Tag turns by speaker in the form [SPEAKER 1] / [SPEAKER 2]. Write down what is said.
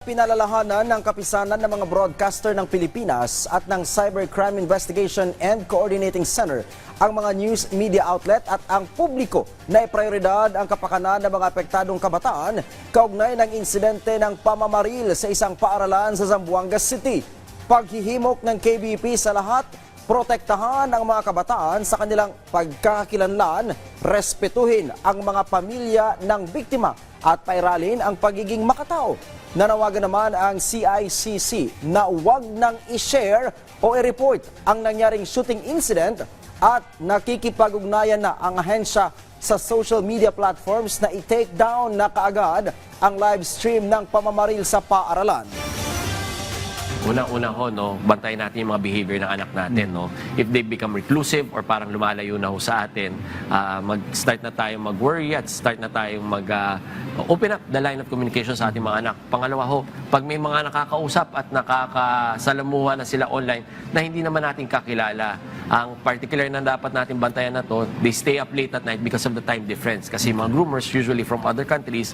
[SPEAKER 1] Pinalalahanan ng kapisanan ng mga broadcaster ng Pilipinas at ng Cybercrime Investigation and Coordinating Center ang mga news media outlet at ang publiko na prioridad ang kapakanan ng mga apektadong kabataan kaugnay ng insidente ng pamamaril sa isang paaralan sa Zamboanga City. Paghihimok ng KBP sa lahat, protektahan ang mga kabataan sa kanilang pagkakakilanlan, respetuhin ang mga pamilya ng biktima at pairalin ang pagiging makatao. Nanawagan naman ang CICC na huwag nang i-share o i-report ang nangyaring shooting incident at nakikipag-ugnayan na ang ahensya sa social media platforms na i-take down na kaagad ang live stream ng pamamaril sa paaralan.
[SPEAKER 2] Unang-una ho, bantayan natin yung mga behavior ng anak natin. If they become reclusive or parang lumalayo na ho sa atin, mag-start na tayong mag-worry at start na tayong mag-open up the line of communication sa ating mga anak. Pangalawa ho, pag may mga nakakausap at nakakasalamuha na sila online na hindi naman natin kakilala, ang particular na dapat natin bantayan na to, they stay up late at night because of the time difference. Kasi mga groomers usually from other countries,